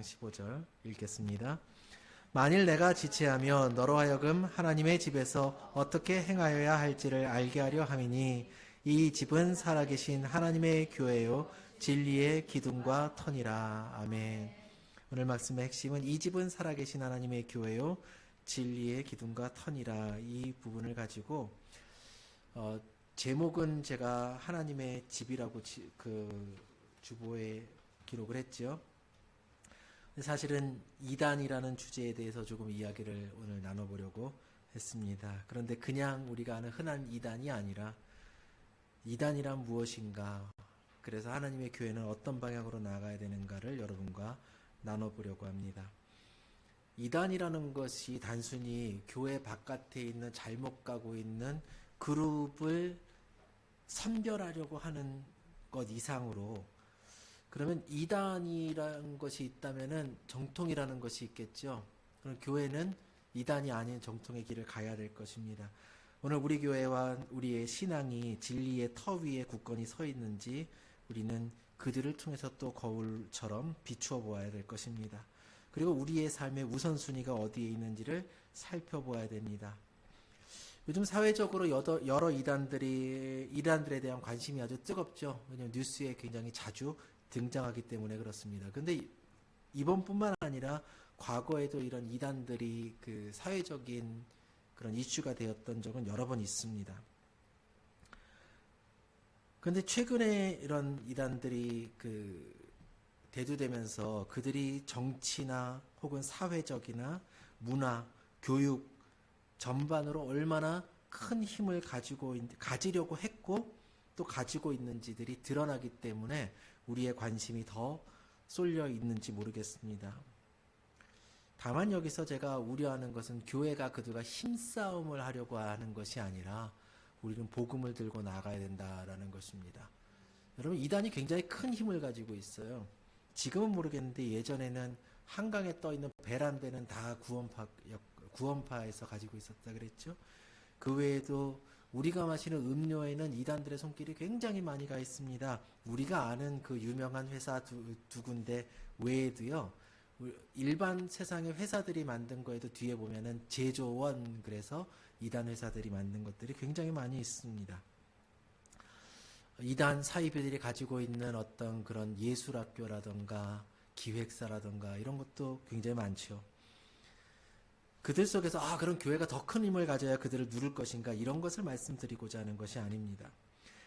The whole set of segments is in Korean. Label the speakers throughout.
Speaker 1: 15절 읽겠습니다. 만일 내가 지체하며 너로 하여금 하나님의 집에서 어떻게 행하여야 할지를 알게 하려 함이니 이 집은 살아계신 하나님의 교회요 진리의 기둥과 터니라. 아멘. 오늘 말씀의 핵심은 이 집은 살아계신 하나님의 교회요 진리의 기둥과 터니라, 이 부분을 가지고 제목은 제가 하나님의 집이라고 주보에 기록을 했죠. 사실은 이단이라는 주제에 대해서 조금 이야기를 오늘 나눠보려고 했습니다. 그런데 그냥 우리가 아는 흔한 이단이 아니라 이단이란 무엇인가, 그래서 하나님의 교회는 어떤 방향으로 나아가야 되는가를 여러분과 나눠보려고 합니다. 이단이라는 것이 단순히 교회 바깥에 있는 잘못 가고 있는 그룹을 선별하려고 하는 것 이상으로, 그러면 이단이라는 것이 있다면은 정통이라는 것이 있겠죠. 그럼 교회는 이단이 아닌 정통의 길을 가야 될 것입니다. 오늘 우리 교회와 우리의 신앙이 진리의 터 위에 굳건히 서 있는지 우리는 그들을 통해서 또 거울처럼 비추어 보아야 될 것입니다. 그리고 우리의 삶의 우선순위가 어디에 있는지를 살펴보아야 됩니다. 요즘 사회적으로 여러 이단들에 대한 관심이 아주 뜨겁죠. 왜냐하면 뉴스에 굉장히 자주 등장하기 때문에 그렇습니다. 그런데 이번뿐만 아니라 과거에도 이런 이단들이 사회적인 그런 이슈가 되었던 적은 여러 번 있습니다. 그런데 최근에 이런 이단들이 대두되면서 그들이 정치나 혹은 사회적이나 문화, 교육 전반으로 얼마나 큰 힘을 가지려고 했고 또 가지고 있는지들이 드러나기 때문에 우리의 관심이 더 쏠려 있는지 모르겠습니다. 다만 여기서 제가 우려하는 것은 교회가 그들과 힘싸움을 하려고 하는 것이 아니라 우리는 복음을 들고 나가야 된다라는 것입니다. 여러분, 이단이 굉장히 큰 힘을 가지고 있어요. 지금은 모르겠는데 예전에는 한강에 떠 있는 베란다는 다 구원파에서 가지고 있었다 그랬죠. 그 외에도 우리가 마시는 음료에는 이단들의 손길이 굉장히 많이 가 있습니다. 우리가 아는 그 유명한 회사 두 군데 외에도요, 일반 세상의 회사들이 만든 거에도 뒤에 보면은 제조원, 그래서 이단 회사들이 만든 것들이 굉장히 많이 있습니다. 이단 사이비들이 가지고 있는 어떤 그런 예술학교라던가 기획사라던가 이런 것도 굉장히 많죠. 그들 속에서 그런 교회가 더 큰 힘을 가져야 그들을 누를 것인가, 이런 것을 말씀드리고자 하는 것이 아닙니다.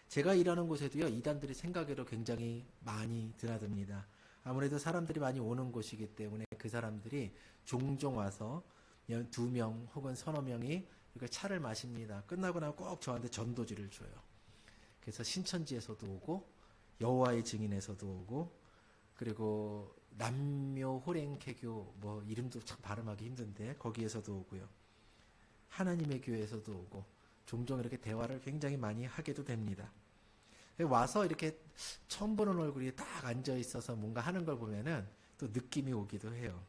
Speaker 1: 제가 일하는 곳에도요, 이단들이 생각외로 굉장히 많이 드나듭니다. 아무래도 사람들이 많이 오는 곳이기 때문에 그 사람들이 종종 와서 2명 혹은 서너 명이 이렇게 차를 마십니다. 끝나고 나면 꼭 저한테 전도지를 줘요. 그래서 신천지에서도 오고 여호와의 증인에서도 오고, 그리고 남묘 호랭개교, 이름도 참 발음하기 힘든데 거기에서도 오고요. 하나님의 교회에서도 오고, 종종 이렇게 대화를 굉장히 많이 하게도 됩니다. 와서 이렇게 처음 보는 얼굴이 딱 앉아 있어서 뭔가 하는 걸 보면은 또 느낌이 오기도 해요.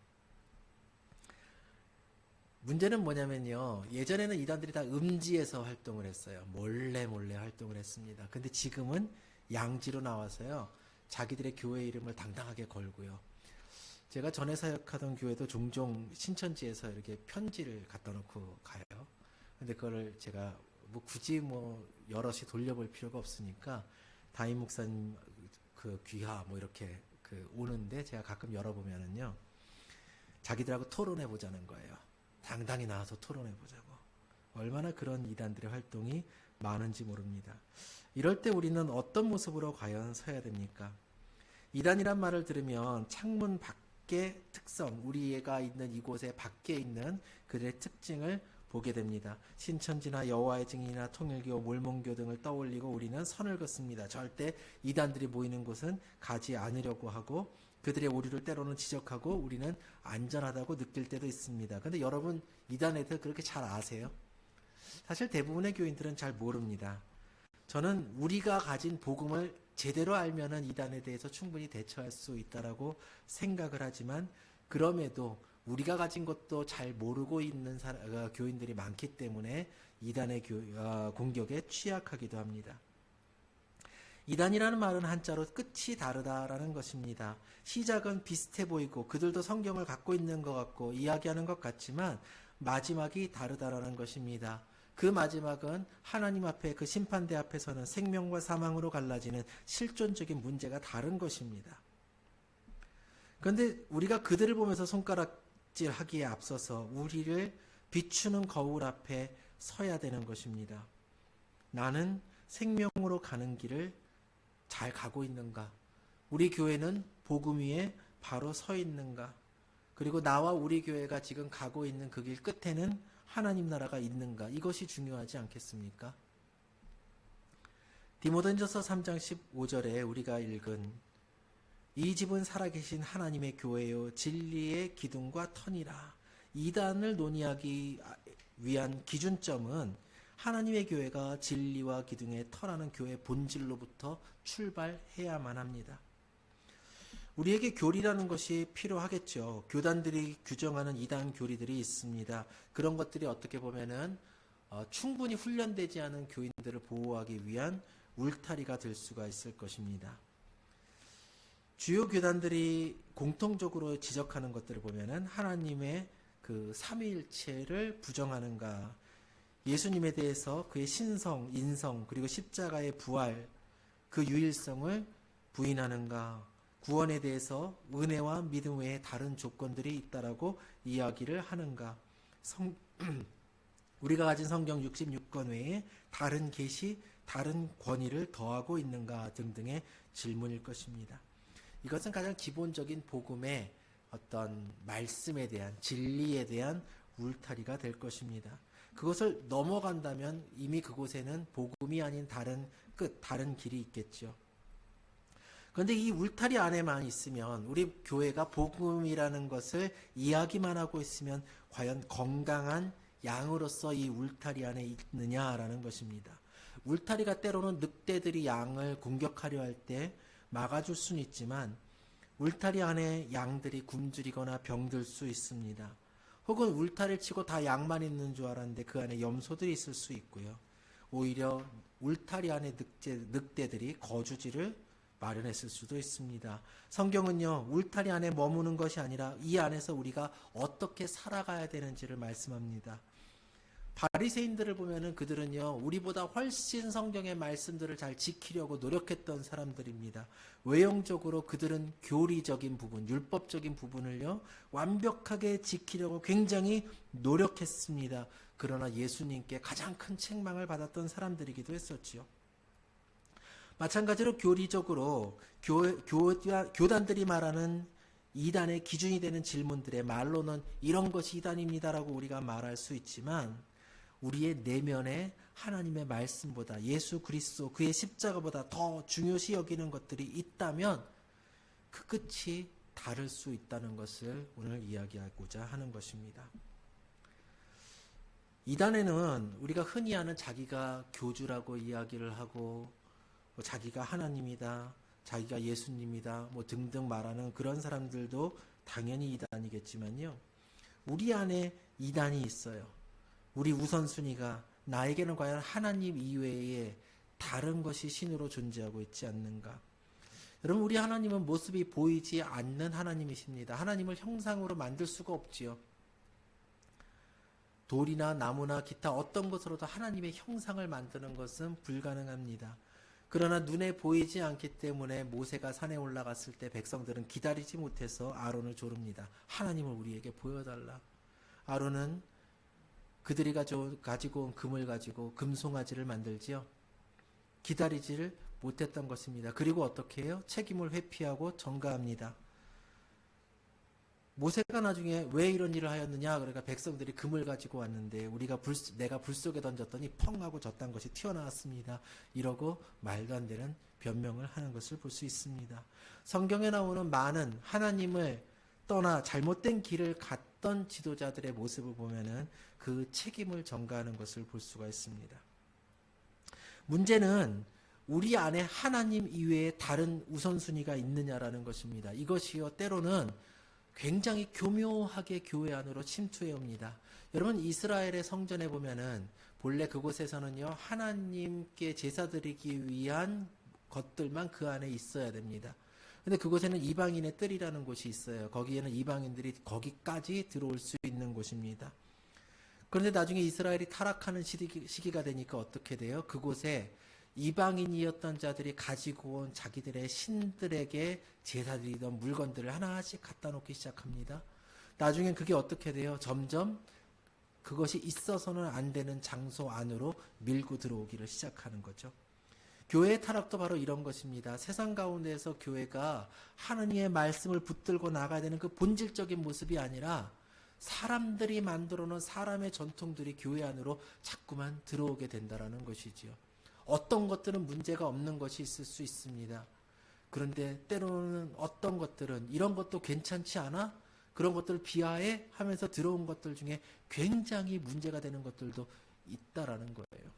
Speaker 1: 문제는 뭐냐면요, 예전에는 이단들이 다 음지에서 활동을 했어요. 몰래 활동을 했습니다. 근데 지금은 양지로 나와서요, 자기들의 교회 이름을 당당하게 걸고요. 제가 전에 사역하던 교회도 종종 신천지에서 이렇게 편지를 갖다 놓고 가요. 근데 그거를 제가 굳이 여럿이 돌려볼 필요가 없으니까 담임 목사님 귀하 이렇게 오는데 제가 가끔 열어보면은요, 자기들하고 토론해 보자는 거예요. 당당히 나와서 토론해 보자고. 얼마나 그런 이단들의 활동이 많은지 모릅니다. 이럴 때 우리는 어떤 모습으로 과연 서야 됩니까? 이단이란 말을 들으면 창문 밖의 특성, 우리가 있는 이곳의 밖에 있는 그들의 특징을 보게 됩니다. 신천지나 여호와의 증인이나 통일교, 몰몬교 등을 떠올리고 우리는 선을 긋습니다. 절대 이단들이 모이는 곳은 가지 않으려고 하고, 그들의 오류를 때로는 지적하고 우리는 안전하다고 느낄 때도 있습니다. 그런데 여러분, 이단에 대해서 그렇게 잘 아세요? 사실 대부분의 교인들은 잘 모릅니다. 저는 우리가 가진 복음을 제대로 알면은 이단에 대해서 충분히 대처할 수 있다라고 생각을 하지만, 그럼에도 우리가 가진 것도 잘 모르고 있는 교인들이 많기 때문에 이단의 공격에 취약하기도 합니다. 이단이라는 말은 한자로 끝이 다르다라는 것입니다. 시작은 비슷해 보이고 그들도 성경을 갖고 있는 것 같고 이야기하는 것 같지만 마지막이 다르다라는 것입니다. 그 마지막은 하나님 앞에 그 심판대 앞에서는 생명과 사망으로 갈라지는 실존적인 문제가 다른 것입니다. 그런데 우리가 그들을 보면서 손가락질하기에 앞서서 우리를 비추는 거울 앞에 서야 되는 것입니다. 나는 생명으로 가는 길을 잘 가고 있는가? 우리 교회는 복음 위에 바로 서 있는가? 그리고 나와 우리 교회가 지금 가고 있는 그 길 끝에는 하나님 나라가 있는가? 이것이 중요하지 않겠습니까? 디모데전서 3장 15절에 우리가 읽은 이 집은 살아계신 하나님의 교회요 진리의 기둥과 터니라. 이단을 논의하기 위한 기준점은 하나님의 교회가 진리와 기둥의 터라는 교회의 본질로부터 출발해야만 합니다. 우리에게 교리라는 것이 필요하겠죠. 교단들이 규정하는 이단 교리들이 있습니다. 그런 것들이 어떻게 보면은 충분히 훈련되지 않은 교인들을 보호하기 위한 울타리가 될 수가 있을 것입니다. 주요 교단들이 공통적으로 지적하는 것들을 보면은 하나님의 그 삼위일체를 부정하는가, 예수님에 대해서 그의 신성, 인성, 그리고 십자가의 부활, 그 유일성을 부인하는가, 구원에 대해서 은혜와 믿음 외에 다른 조건들이 있다라고 이야기를 하는가, 우리가 가진 성경 66권 외에 다른 계시, 다른 권위를 더하고 있는가 등등의 질문일 것입니다. 이것은 가장 기본적인 복음의 어떤 말씀에 대한, 진리에 대한 울타리가 될 것입니다. 그것을 넘어간다면 이미 그곳에는 복음이 아닌 다른 끝, 다른 길이 있겠죠. 그런데 이 울타리 안에만 있으면, 우리 교회가 복음이라는 것을 이야기만 하고 있으면 과연 건강한 양으로서 이 울타리 안에 있느냐라는 것입니다. 울타리가 때로는 늑대들이 양을 공격하려 할 때 막아줄 수는 있지만 울타리 안에 양들이 굶주리거나 병들 수 있습니다. 혹은 울타리를 치고 다 양만 있는 줄 알았는데 그 안에 염소들이 있을 수 있고요. 오히려 울타리 안에 늑대들이 거주지를 마련했을 수도 있습니다. 성경은요, 울타리 안에 머무는 것이 아니라 이 안에서 우리가 어떻게 살아가야 되는지를 말씀합니다. 바리새인들을 보면은 그들은요, 우리보다 훨씬 성경의 말씀들을 잘 지키려고 노력했던 사람들입니다. 외형적으로 그들은 교리적인 부분, 율법적인 부분을요, 완벽하게 지키려고 굉장히 노력했습니다. 그러나 예수님께 가장 큰 책망을 받았던 사람들이기도 했었지요. 마찬가지로 교리적으로 교단들이 말하는 이단의 기준이 되는 질문들의 말로는 이런 것이 이단입니다라고 우리가 말할 수 있지만, 우리의 내면에 하나님의 말씀보다, 예수 그리스도 그의 십자가보다 더 중요시 여기는 것들이 있다면 그 끝이 다를 수 있다는 것을 오늘 이야기하고자 하는 것입니다. 이단에는 우리가 흔히 아는 자기가 교주라고 이야기를 하고 자기가 하나님이다, 자기가 예수님이다 등등 말하는 그런 사람들도 당연히 이단이겠지만요, 우리 안에 이단이 있어요. 우리 우선순위가 나에게는 과연 하나님 이외에 다른 것이 신으로 존재하고 있지 않는가? 여러분, 우리 하나님은 모습이 보이지 않는 하나님이십니다. 하나님을 형상으로 만들 수가 없지요. 돌이나 나무나 기타 어떤 것으로도 하나님의 형상을 만드는 것은 불가능합니다. 그러나 눈에 보이지 않기 때문에 모세가 산에 올라갔을 때 백성들은 기다리지 못해서 아론을 조릅니다. 하나님을 우리에게 보여달라. 아론은 그들이 가지고 온 금을 가지고 금송아지를 만들지요. 기다리지를 못했던 것입니다. 그리고 어떻게 해요? 책임을 회피하고 전가합니다. 모세가 나중에 왜 이런 일을 하였느냐? 그러니까 백성들이 금을 가지고 왔는데 내가 불 속에 던졌더니 펑 하고 저딴 것이 튀어나왔습니다. 이러고 말도 안 되는 변명을 하는 것을 볼 수 있습니다. 성경에 나오는 많은 하나님을 떠나 잘못된 길을 갔던 지도자들의 모습을 보면은 그 책임을 전가하는 것을 볼 수가 있습니다. 문제는 우리 안에 하나님 이외에 다른 우선순위가 있느냐라는 것입니다. 이것이요, 때로는 굉장히 교묘하게 교회 안으로 침투해 옵니다. 여러분, 이스라엘의 성전에 보면은 본래 그곳에서는요, 하나님께 제사 드리기 위한 것들만 그 안에 있어야 됩니다. 근데 그곳에는 이방인의 뜰이라는 곳이 있어요. 거기에는 이방인들이 거기까지 들어올 수 있는 곳입니다. 그런데 나중에 이스라엘이 타락하는 시기가 되니까 어떻게 돼요? 그곳에 이방인이었던 자들이 가지고 온 자기들의 신들에게 제사드리던 물건들을 하나씩 갖다 놓기 시작합니다. 나중엔 그게 어떻게 돼요? 점점 그것이 있어서는 안 되는 장소 안으로 밀고 들어오기를 시작하는 거죠. 교회의 타락도 바로 이런 것입니다. 세상 가운데에서 교회가 하느님의 말씀을 붙들고 나가야 되는 그 본질적인 모습이 아니라 사람들이 만들어 놓은 사람의 전통들이 교회 안으로 자꾸만 들어오게 된다는 것이지요. 어떤 것들은 문제가 없는 것이 있을 수 있습니다. 그런데 때로는 어떤 것들은 이런 것도 괜찮지 않아? 그런 것들을 비하해 하면서 들어온 것들 중에 굉장히 문제가 되는 것들도 있다라는 거예요.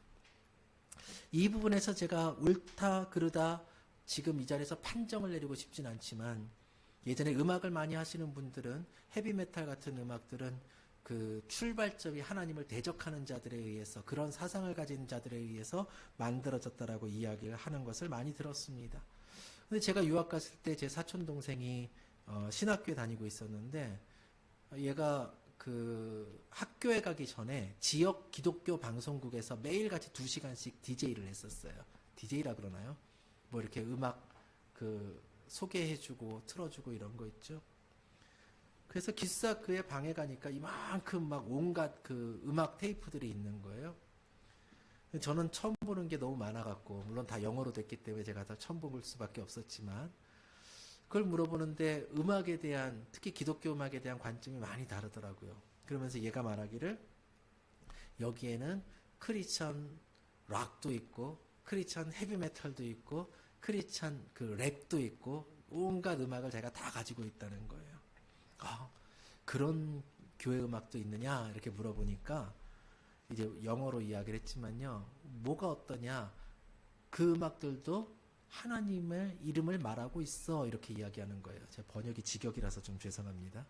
Speaker 1: 이 부분에서 제가 옳다 그르다 지금 이 자리에서 판정을 내리고 싶진 않지만, 예전에 음악을 많이 하시는 분들은 헤비메탈 같은 음악들은 그 출발점이 하나님을 대적하는 자들에 의해서, 그런 사상을 가진 자들에 의해서 만들어졌다라고 이야기를 하는 것을 많이 들었습니다. 근데 제가 유학 갔을 때 제 사촌 동생이 신학교에 다니고 있었는데, 얘가 그 학교에 가기 전에 지역 기독교 방송국에서 매일같이 2시간씩 DJ를 했었어요. DJ라 그러나요? 뭐 이렇게 음악 그 소개해주고 틀어주고 이런 거 있죠. 그래서 기사 그의 방에 가니까 이만큼 막 온갖 그 음악 테이프들이 있는 거예요. 저는 처음 보는 게 너무 많아갖고, 물론 다 영어로 됐기 때문에 제가 다 처음 볼 수밖에 없었지만, 그걸 물어보는데 음악에 대한, 특히 기독교 음악에 대한 관점이 많이 다르더라고요. 그러면서 얘가 말하기를 여기에는 크리스천 락도 있고 크리스천 헤비메탈도 있고 크리스천 그 랩도 있고 온갖 음악을 제가 다 가지고 있다는 거예요. 그런 교회 음악도 있느냐 이렇게 물어보니까 이제 영어로 이야기를 했지만요. 뭐가 어떠냐, 그 음악들도 하나님의 이름을 말하고 있어 이렇게 이야기하는 거예요. 제 번역이 직역이라서 좀 죄송합니다.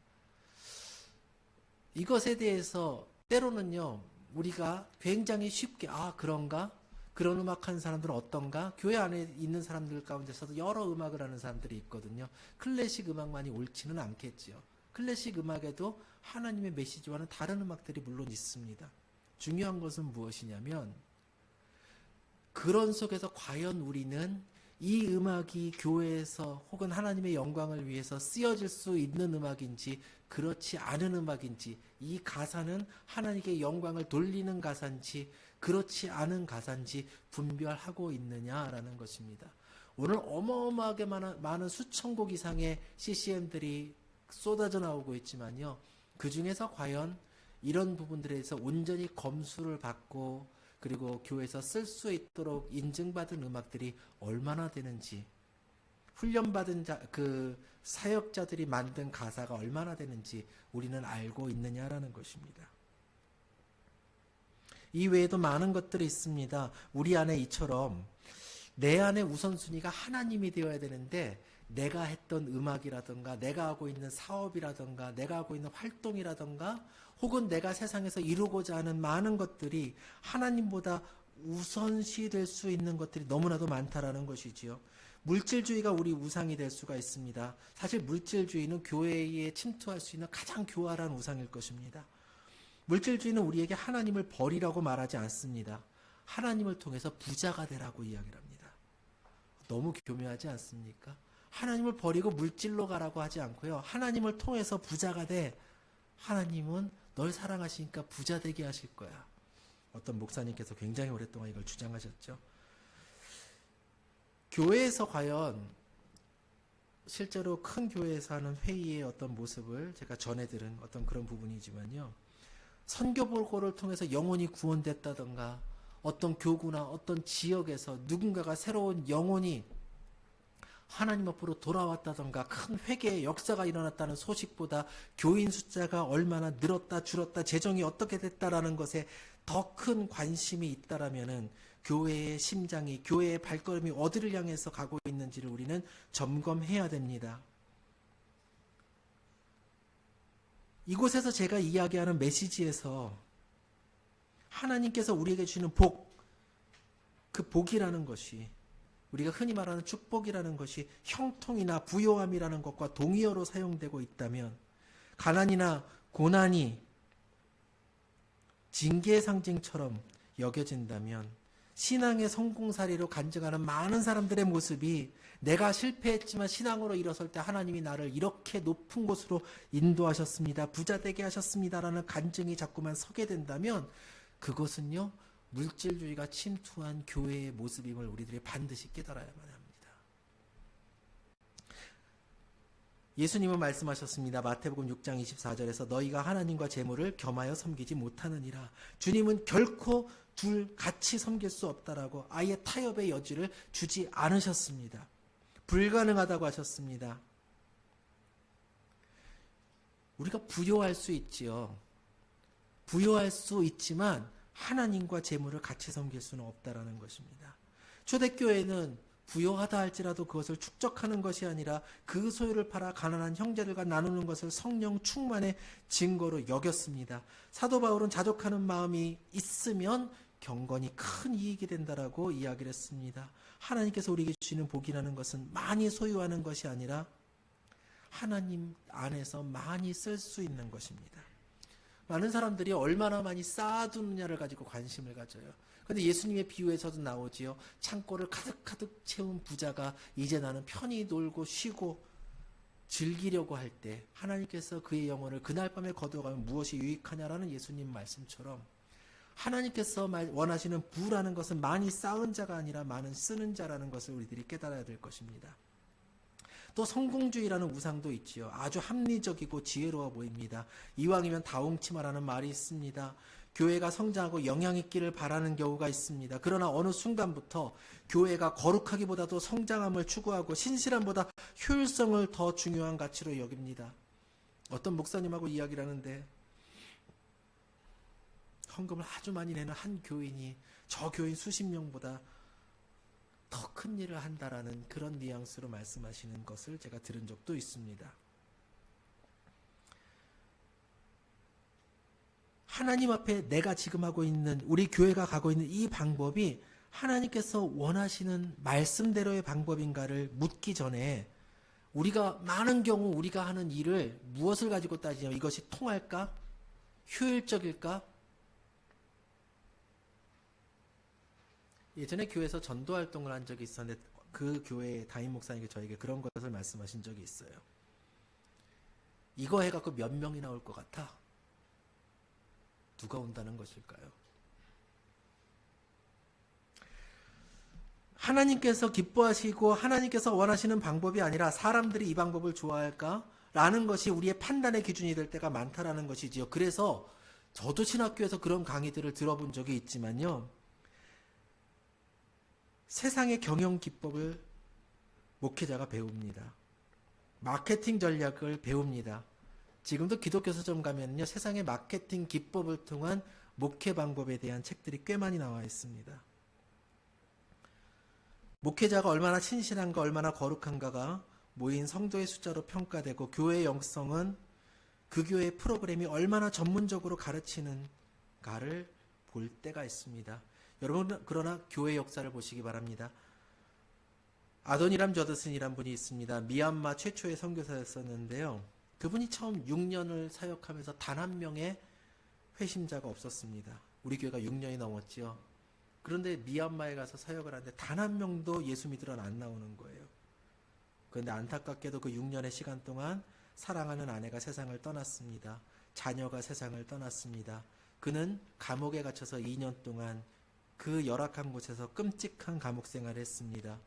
Speaker 1: 이것에 대해서 때로는요, 우리가 굉장히 쉽게 그런가? 그런 음악하는 사람들은 어떤가? 교회 안에 있는 사람들 가운데서도 여러 음악을 하는 사람들이 있거든요. 클래식 음악만이 옳지는 않겠지요. 클래식 음악에도 하나님의 메시지와는 다른 음악들이 물론 있습니다. 중요한 것은 무엇이냐면, 그런 속에서 과연 우리는 이 음악이 교회에서 혹은 하나님의 영광을 위해서 쓰여질 수 있는 음악인지 그렇지 않은 음악인지, 이 가사는 하나님께 영광을 돌리는 가사인지 그렇지 않은 가사인지 분별하고 있느냐라는 것입니다. 오늘 어마어마하게 많은 수천 곡 이상의 CCM들이 쏟아져 나오고 있지만요, 그 중에서 과연 이런 부분들에 대해서 온전히 검수를 받고 그리고 교회에서 쓸 수 있도록 인증받은 음악들이 얼마나 되는지, 훈련받은 그 사역자들이 만든 가사가 얼마나 되는지 우리는 알고 있느냐라는 것입니다. 이 외에도 많은 것들이 있습니다. 우리 안에 이처럼 내 안의 우선순위가 하나님이 되어야 되는데, 내가 했던 음악이라든가 내가 하고 있는 사업이라든가 내가 하고 있는 활동이라든가 혹은 내가 세상에서 이루고자 하는 많은 것들이 하나님보다 우선시 될 수 있는 것들이 너무나도 많다라는 것이지요. 물질주의가 우리 우상이 될 수가 있습니다. 사실 물질주의는 교회에 침투할 수 있는 가장 교활한 우상일 것입니다. 물질주의는 우리에게 하나님을 버리라고 말하지 않습니다. 하나님을 통해서 부자가 되라고 이야기를 합니다. 너무 교묘하지 않습니까? 하나님을 버리고 물질로 가라고 하지 않고요, 하나님을 통해서 부자가 돼. 하나님은 널 사랑하시니까 부자 되게 하실 거야. 어떤 목사님께서 굉장히 오랫동안 이걸 주장하셨죠. 교회에서 과연 실제로 큰 교회에서 하는 회의의 어떤 모습을 제가 전해 들은 어떤 그런 부분이지만요, 선교보고를 통해서 영혼이 구원됐다던가 어떤 교구나 어떤 지역에서 누군가가 새로운 영혼이 하나님 앞으로 돌아왔다던가 큰 회개의 역사가 일어났다는 소식보다 교인 숫자가 얼마나 늘었다 줄었다 재정이 어떻게 됐다라는 것에 더 큰 관심이 있다라면은 교회의 심장이, 교회의 발걸음이 어디를 향해서 가고 있는지를 우리는 점검해야 됩니다. 이곳에서 제가 이야기하는 메시지에서 하나님께서 우리에게 주시는 복, 그 복이라는 것이 우리가 흔히 말하는 축복이라는 것이 형통이나 부요함이라는 것과 동의어로 사용되고 있다면, 가난이나 고난이 징계의 상징처럼 여겨진다면, 신앙의 성공사례로 간증하는 많은 사람들의 모습이 내가 실패했지만 신앙으로 일어설 때 하나님이 나를 이렇게 높은 곳으로 인도하셨습니다. 부자 되게 하셨습니다라는 간증이 자꾸만 서게 된다면, 그것은요, 물질주의가 침투한 교회의 모습임을 우리들이 반드시 깨달아야만 합니다. 예수님은 말씀하셨습니다. 마태복음 6장 24절에서 너희가 하나님과 재물을 겸하여 섬기지 못하느니라. 주님은 결코 둘 같이 섬길 수 없다라고 아예 타협의 여지를 주지 않으셨습니다. 불가능하다고 하셨습니다. 우리가 부요할 수 있지요. 부요할 수 있지만 하나님과 재물을 같이 섬길 수는 없다라는 것입니다. 초대교회는 부요하다 할지라도 그것을 축적하는 것이 아니라 그 소유를 팔아 가난한 형제들과 나누는 것을 성령 충만의 증거로 여겼습니다. 사도 바울은 자족하는 마음이 있으면 경건이 큰 이익이 된다라고 이야기를 했습니다. 하나님께서 우리에게 주시는 복이라는 것은 많이 소유하는 것이 아니라 하나님 안에서 많이 쓸 수 있는 것입니다. 많은 사람들이 얼마나 많이 쌓아두느냐를 가지고 관심을 가져요. 그런데 예수님의 비유에서도 나오지요. 창고를 가득가득 채운 부자가 이제 나는 편히 놀고 쉬고 즐기려고 할 때 하나님께서 그의 영혼을 그날 밤에 거두어가면 무엇이 유익하냐라는 예수님 말씀처럼, 하나님께서 원하시는 부라는 것은 많이 쌓은 자가 아니라 많은 쓰는 자라는 것을 우리들이 깨달아야 될 것입니다. 또 성공주의라는 우상도 있지요. 아주 합리적이고 지혜로워 보입니다. 이왕이면 다홍치마라는 말이 있습니다. 교회가 성장하고 영향 있기를 바라는 경우가 있습니다. 그러나 어느 순간부터 교회가 거룩하기보다도 성장함을 추구하고 신실함보다 효율성을 더 중요한 가치로 여깁니다. 어떤 목사님하고 이야기를 하는데, 헌금을 아주 많이 내는 한 교인이 저 교인 수십 명보다 더 큰 일을 한다라는 그런 뉘앙스로 말씀하시는 것을 제가 들은 적도 있습니다. 하나님 앞에 내가 지금 하고 있는, 우리 교회가 가고 있는 이 방법이 하나님께서 원하시는 말씀대로의 방법인가를 묻기 전에, 우리가 많은 경우 우리가 하는 일을 무엇을 가지고 따지냐면 이것이 통할까? 효율적일까? 예전에 교회에서 전도 활동을 한 적이 있었는데 그 교회의 담임 목사님이 저에게 그런 것을 말씀하신 적이 있어요. 이거 해갖고 몇 명이 나올 것 같아? 누가 온다는 것일까요? 하나님께서 기뻐하시고 하나님께서 원하시는 방법이 아니라 사람들이 이 방법을 좋아할까? 라는 것이 우리의 판단의 기준이 될 때가 많다라는 것이지요. 그래서 저도 신학교에서 그런 강의들을 들어본 적이 있지만요. 세상의 경영 기법을 목회자가 배웁니다. 마케팅 전략을 배웁니다. 지금도 기독교 서점 가면요, 세상의 마케팅 기법을 통한 목회 방법에 대한 책들이 꽤 많이 나와 있습니다. 목회자가 얼마나 신실한가, 얼마나 거룩한가가 모인 성도의 숫자로 평가되고, 교회의 영성은 그 교회의 프로그램이 얼마나 전문적으로 가르치는가를 볼 때가 있습니다. 여러분, 그러나 교회 역사를 보시기 바랍니다. 아도니람 저드슨이란 분이 있습니다. 미얀마 최초의 선교사였었는데요. 그분이 처음 6년을 사역하면서 단 한 명의 회심자가 없었습니다. 우리 교회가 6년이 넘었지요. 그런데 미얀마에 가서 사역을 하는데 단 한 명도 예수 믿으러 안 나오는 거예요. 그런데 안타깝게도 그 6년의 시간 동안 사랑하는 아내가 세상을 떠났습니다. 자녀가 세상을 떠났습니다. 그는 감옥에 갇혀서 2년 동안 그 열악한 곳에서 끔찍한 감옥 생활을 했습니다.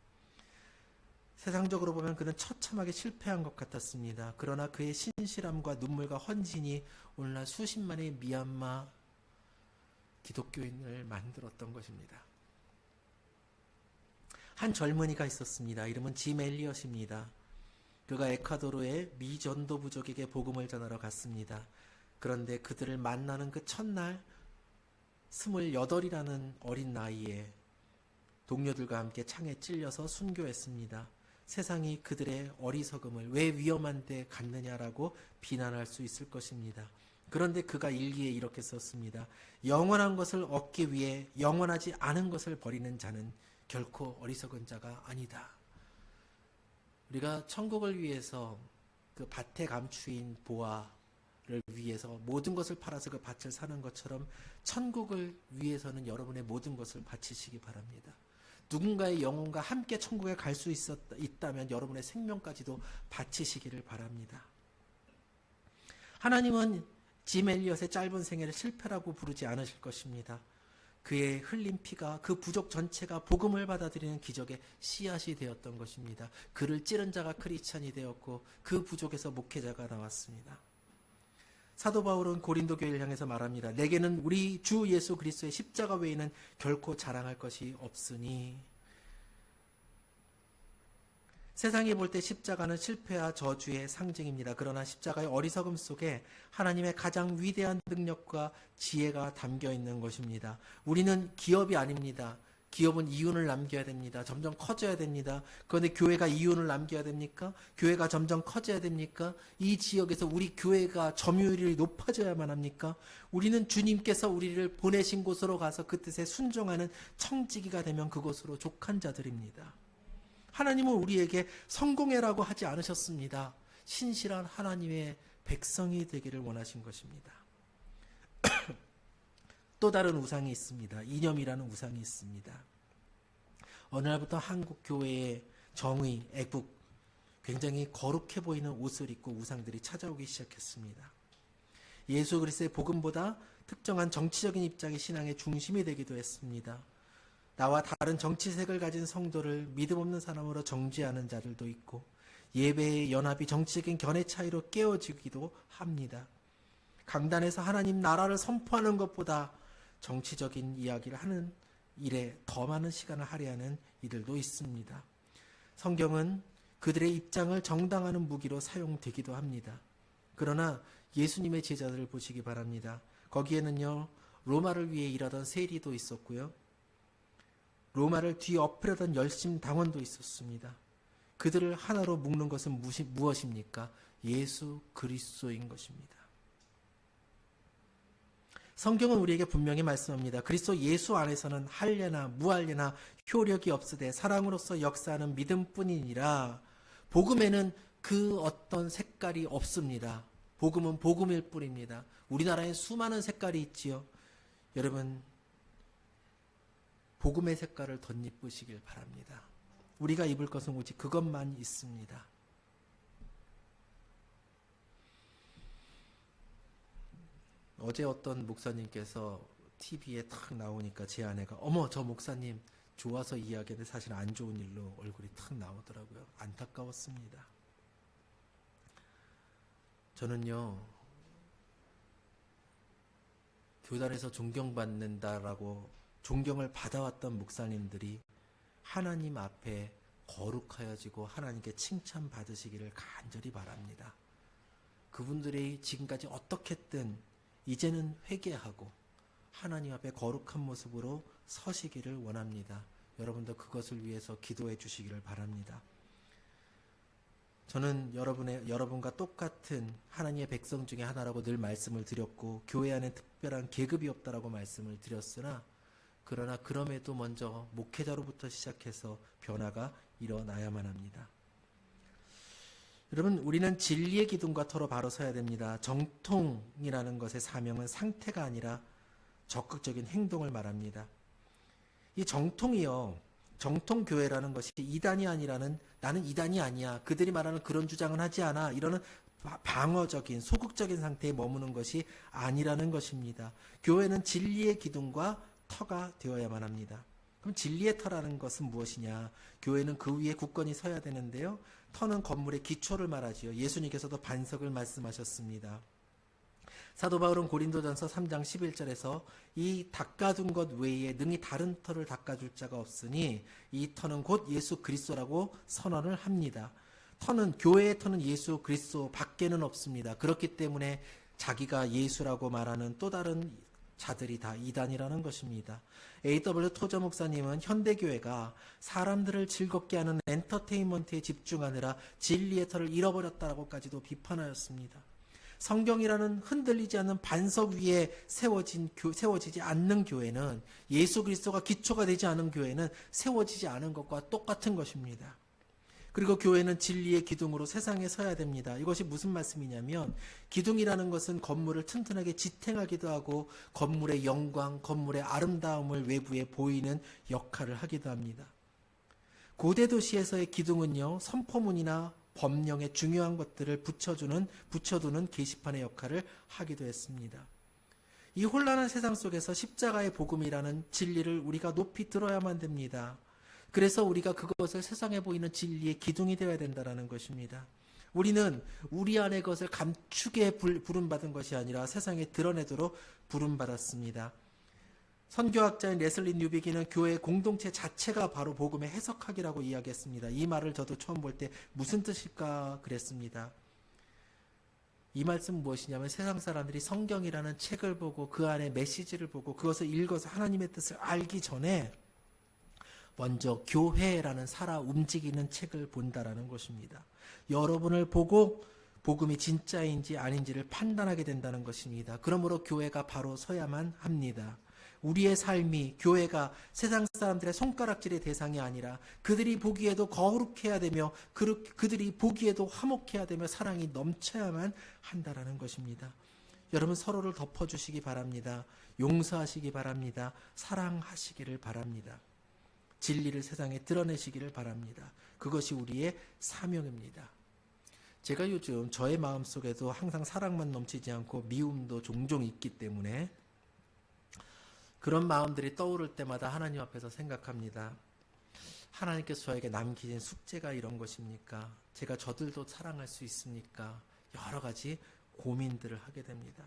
Speaker 1: 세상적으로 보면 그는 처참하게 실패한 것 같았습니다. 그러나 그의 신실함과 눈물과 헌신이 오늘날 수십만의 미얀마 기독교인을 만들었던 것입니다. 한 젊은이가 있었습니다. 이름은 짐 엘리엇입니다. 그가 에콰도르의 미 전도 부족에게 복음을 전하러 갔습니다. 그런데 그들을 만나는 그 첫날 28이라는 어린 나이에 동료들과 함께 창에 찔려서 순교했습니다. 세상이 그들의 어리석음을 왜 위험한 데 갔느냐라고 비난할 수 있을 것입니다. 그런데 그가 일기에 이렇게 썼습니다. 영원한 것을 얻기 위해 영원하지 않은 것을 버리는 자는 결코 어리석은 자가 아니다. 우리가 천국을 위해서 그 밭에 감추인 보화를 위해서 모든 것을 팔아서 그 밭을 사는 것처럼 천국을 위해서는 여러분의 모든 것을 바치시기 바랍니다. 누군가의 영혼과 함께 천국에 갈 수 있다면 여러분의 생명까지도 바치시기를 바랍니다. 하나님은 짐 엘리엇의 짧은 생애를 실패라고 부르지 않으실 것입니다. 그의 흘린 피가 그 부족 전체가 복음을 받아들이는 기적의 씨앗이 되었던 것입니다. 그를 찌른 자가 크리스찬이 되었고 그 부족에서 목회자가 나왔습니다. 사도 바울은 고린도 교회를 향해서 말합니다. 내게는 우리 주 예수 그리스도의 십자가 외에는 결코 자랑할 것이 없으니. 세상이 볼 때 십자가는 실패와 저주의 상징입니다. 그러나 십자가의 어리석음 속에 하나님의 가장 위대한 능력과 지혜가 담겨 있는 것입니다. 우리는 기업이 아닙니다. 기업은 이윤을 남겨야 됩니다. 점점 커져야 됩니다. 그런데 교회가 이윤을 남겨야 됩니까? 교회가 점점 커져야 됩니까? 이 지역에서 우리 교회가 점유율이 높아져야만 합니까? 우리는 주님께서 우리를 보내신 곳으로 가서 그 뜻에 순종하는 청지기가 되면 그곳으로 족한 자들입니다. 하나님은 우리에게 성공해라고 하지 않으셨습니다. 신실한 하나님의 백성이 되기를 원하신 것입니다. 또 다른 우상이 있습니다. 이념이라는 우상이 있습니다. 어느 날부터 한국 교회의 정의, 애국, 굉장히 거룩해 보이는 옷을 입고 우상들이 찾아오기 시작했습니다. 예수 그리스도의 복음보다 특정한 정치적인 입장이 신앙의 중심이 되기도 했습니다. 나와 다른 정치색을 가진 성도를 믿음 없는 사람으로 정죄하는 자들도 있고 예배의 연합이 정치적인 견해 차이로 깨어지기도 합니다. 강단에서 하나님 나라를 선포하는 것보다 정치적인 이야기를 하는 일에 더 많은 시간을 할애하는 이들도 있습니다. 성경은 그들의 입장을 정당화하는 무기로 사용되기도 합니다. 그러나 예수님의 제자들을 보시기 바랍니다. 거기에는요, 로마를 위해 일하던 세리도 있었고요, 로마를 뒤엎으려던 열심 당원도 있었습니다. 그들을 하나로 묶는 것은 무엇입니까? 예수 그리스도인 것입니다. 성경은 우리에게 분명히 말씀합니다. 그리스도 예수 안에서는 할례나 무할례나 효력이 없으되 사랑으로서 역사하는 믿음뿐이니라. 복음에는 그 어떤 색깔이 없습니다. 복음은 복음일 뿐입니다. 우리나라에 수많은 색깔이 있지요. 여러분, 복음의 색깔을 덧입으시길 바랍니다. 우리가 입을 것은 오직 그것만 있습니다. 어제 어떤 목사님께서 TV에 탁 나오니까 제 아내가 어머 저 목사님 좋아서 이야기하는데 사실 안 좋은 일로 얼굴이 탁 나오더라고요. 안타까웠습니다. 저는요, 교단에서 존경받는다라고 존경을 받아왔던 목사님들이 하나님 앞에 거룩하여지고 하나님께 칭찬받으시기를 간절히 바랍니다. 그분들이 지금까지 어떻게든 이제는 회개하고 하나님 앞에 거룩한 모습으로 서시기를 원합니다. 여러분도 그것을 위해서 기도해 주시기를 바랍니다. 저는 여러분과 똑같은 하나님의 백성 중에 하나라고 늘 말씀을 드렸고 교회 안에 특별한 계급이 없다라고 말씀을 드렸으나 그러나 그럼에도 먼저 목회자로부터 시작해서 변화가 일어나야만 합니다. 여러분, 우리는 진리의 기둥과 터로 바로 서야 됩니다. 정통이라는 것의 사명은 상태가 아니라 적극적인 행동을 말합니다. 이 정통이요, 정통교회라는 것이 이단이 아니라는, 나는 이단이 아니야, 그들이 말하는 그런 주장은 하지 않아, 이러는 방어적인 소극적인 상태에 머무는 것이 아니라는 것입니다. 교회는 진리의 기둥과 터가 되어야만 합니다. 그럼 진리의 터라는 것은 무엇이냐? 교회는 그 위에 굳건히 서야 되는데요, 터는 건물의 기초를 말하지요. 예수님께서도 반석을 말씀하셨습니다. 사도 바울은 고린도전서 3장 11절에서 이 닦아둔 것 외에 능히 다른 터를 닦아줄 자가 없으니 이 터는 곧 예수 그리스도라고 선언을 합니다. 터는, 교회의 터는 예수 그리스도 밖에는 없습니다. 그렇기 때문에 자기가 예수라고 말하는 또 다른 자들이 다 이단이라는 것입니다. A.W. 토저 목사님은 현대교회가 사람들을 즐겁게 하는 엔터테인먼트에 집중하느라 진리의 터를 잃어버렸다고까지도 비판하였습니다. 성경이라는 흔들리지 않는 반석 위에 세워지지 않는 교회는, 예수 그리스도가 기초가 되지 않은 교회는 세워지지 않은 것과 똑같은 것입니다. 그리고 교회는 진리의 기둥으로 세상에 서야 됩니다. 이것이 무슨 말씀이냐면, 기둥이라는 것은 건물을 튼튼하게 지탱하기도 하고 건물의 영광, 건물의 아름다움을 외부에 보이는 역할을 하기도 합니다. 고대 도시에서의 기둥은요, 선포문이나 법령의 중요한 것들을 붙여두는 게시판의 역할을 하기도 했습니다. 이 혼란한 세상 속에서 십자가의 복음이라는 진리를 우리가 높이 들어야만 됩니다. 그래서 우리가 그것을 세상에 보이는 진리의 기둥이 되어야 된다는 것입니다. 우리는 우리 안의 것을 감추게 부름받은 것이 아니라 세상에 드러내도록 부름받았습니다. 선교학자인 레슬리 뉴비기는 교회 공동체 자체가 바로 복음의 해석학이라고 이야기했습니다. 이 말을 저도 처음 볼 때 무슨 뜻일까 그랬습니다. 이 말씀은 무엇이냐면, 세상 사람들이 성경이라는 책을 보고 그 안에 메시지를 보고 그것을 읽어서 하나님의 뜻을 알기 전에 먼저 교회라는 살아 움직이는 책을 본다라는 것입니다. 여러분을 보고 복음이 진짜인지 아닌지를 판단하게 된다는 것입니다. 그러므로 교회가 바로 서야만 합니다. 우리의 삶이, 교회가 세상 사람들의 손가락질의 대상이 아니라 그들이 보기에도 거룩해야 되며 그들이 보기에도 화목해야 되며 사랑이 넘쳐야만 한다라는 것입니다. 여러분, 서로를 덮어주시기 바랍니다. 용서하시기 바랍니다. 사랑하시기를 바랍니다. 진리를 세상에 드러내시기를 바랍니다. 그것이 우리의 사명입니다. 제가 요즘 저의 마음속에도 항상 사랑만 넘치지 않고 미움도 종종 있기 때문에 그런 마음들이 떠오를 때마다 하나님 앞에서 생각합니다. 하나님께서 저에게 남기신 숙제가 이런 것입니까? 제가 저들도 사랑할 수 있습니까? 여러 가지 고민들을 하게 됩니다.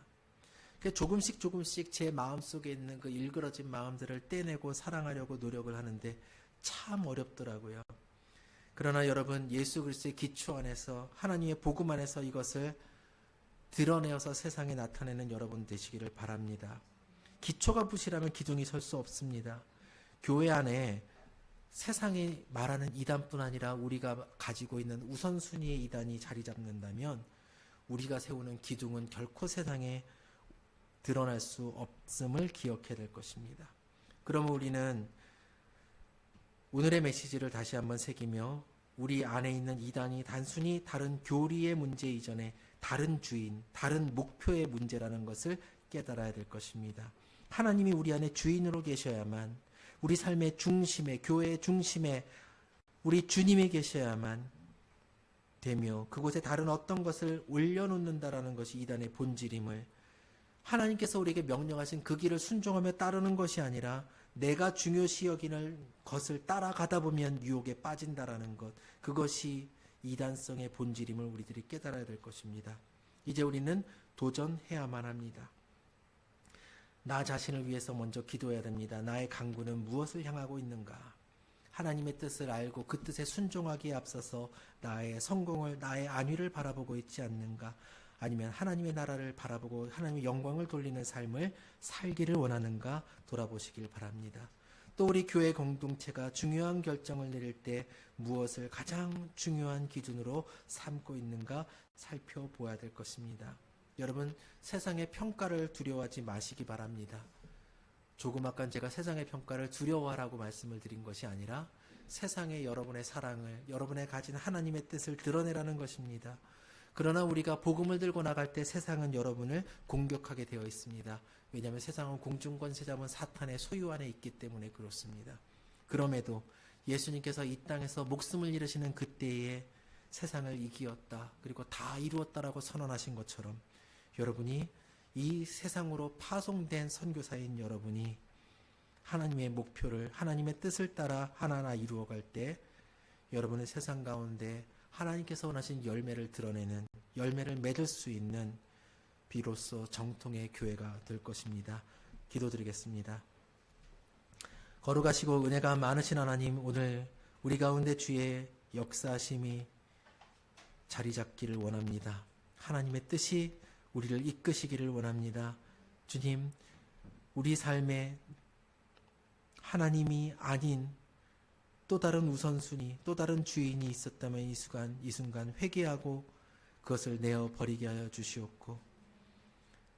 Speaker 1: 조금씩 제 마음속에 있는 그 일그러진 마음들을 떼내고 사랑하려고 노력을 하는데 참 어렵더라고요. 그러나 여러분, 예수 그리스도의 기초 안에서, 하나님의 복음 안에서 이것을 드러내어서 세상에 나타내는 여러분 되시기를 바랍니다. 기초가 부실하면 기둥이 설 수 없습니다. 교회 안에 세상이 말하는 이단뿐 아니라 우리가 가지고 있는 우선순위의 이단이 자리 잡는다면 우리가 세우는 기둥은 결코 세상에 드러날 수 없음을 기억해야 될 것입니다. 그러면 우리는 오늘의 메시지를 다시 한번 새기며 우리 안에 있는 이단이 단순히 다른 교리의 문제 이전에 다른 주인, 다른 목표의 문제라는 것을 깨달아야 될 것입니다. 하나님이 우리 안에 주인으로 계셔야만, 우리 삶의 중심에, 교회의 중심에 우리 주님이 계셔야만 되며, 그곳에 다른 어떤 것을 올려놓는다라는 것이 이단의 본질임을, 하나님께서 우리에게 명령하신 그 길을 순종하며 따르는 것이 아니라 내가 중요시 여기는 것을 따라가다 보면 유혹에 빠진다라는 것, 그것이 이단성의 본질임을 우리들이 깨달아야 될 것입니다. 이제 우리는 도전해야만 합니다. 나 자신을 위해서 먼저 기도해야 됩니다. 나의 강구는 무엇을 향하고 있는가? 하나님의 뜻을 알고 그 뜻에 순종하기에 앞서서 나의 성공을, 나의 안위를 바라보고 있지 않는가? 아니면 하나님의 나라를 바라보고 하나님의 영광을 돌리는 삶을 살기를 원하는가 돌아보시길 바랍니다. 또 우리 교회 공동체가 중요한 결정을 내릴 때 무엇을 가장 중요한 기준으로 삼고 있는가 살펴보아야 될 것입니다. 여러분, 세상의 평가를 두려워하지 마시기 바랍니다. 조금 아까 제가 세상의 평가를 두려워하라고 말씀을 드린 것이 아니라 세상에 여러분의 사랑을, 여러분의 가진 하나님의 뜻을 드러내라는 것입니다. 그러나 우리가 복음을 들고 나갈 때 세상은 여러분을 공격하게 되어 있습니다. 왜냐하면 세상은 공중권세자문 사탄의 소유 안에 있기 때문에 그렇습니다. 그럼에도 예수님께서 이 땅에서 목숨을 잃으시는 그때에 세상을 이기었다, 그리고 다 이루었다라고 선언하신 것처럼 여러분이 이 세상으로 파송된 선교사인 여러분이 하나님의 목표를, 하나님의 뜻을 따라 하나하나 이루어갈 때 여러분의 세상 가운데 하나님께서 원하신 열매를 드러내는, 열매를 맺을 수 있는 비로소 정통의 교회가 될 것입니다. 기도드리겠습니다. 거룩하시고 은혜가 많으신 하나님, 오늘 우리 가운데 주의 역사하심이 자리 잡기를 원합니다. 하나님의 뜻이 우리를 이끄시기를 원합니다. 주님, 우리 삶에 하나님이 아닌 또 다른 우선순위, 또 다른 주인이 있었다면 이 순간 회개하고 그것을 내어 버리게 하여 주시옵고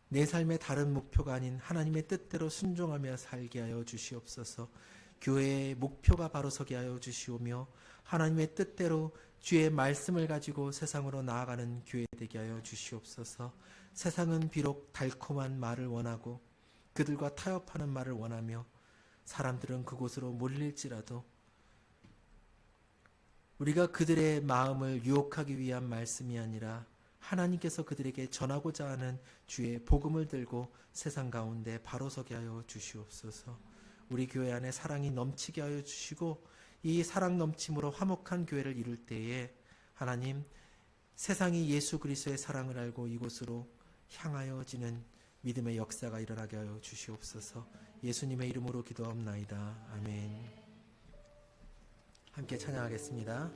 Speaker 1: 내 삶의 다른 목표가 아닌 하나님의 뜻대로 순종하며 살게 하여 주시옵소서. 교회의 목표가 바로 서게 하여 주시오며 하나님의 뜻대로 주의 말씀을 가지고 세상으로 나아가는 교회 되게 하여 주시옵소서. 세상은 비록 달콤한 말을 원하고 그들과 타협하는 말을 원하며 사람들은 그곳으로 몰릴지라도 우리가 그들의 마음을 유혹하기 위한 말씀이 아니라 하나님께서 그들에게 전하고자 하는 주의 복음을 들고 세상 가운데 바로 서게 하여 주시옵소서. 우리 교회 안에 사랑이 넘치게 하여 주시고 이 사랑 넘침으로 화목한 교회를 이룰 때에 하나님 세상이 예수 그리스도의 사랑을 알고 이곳으로 향하여지는 믿음의 역사가 일어나게 하여 주시옵소서. 예수님의 이름으로 기도하옵나이다. 아멘. 함께 찬양하겠습니다.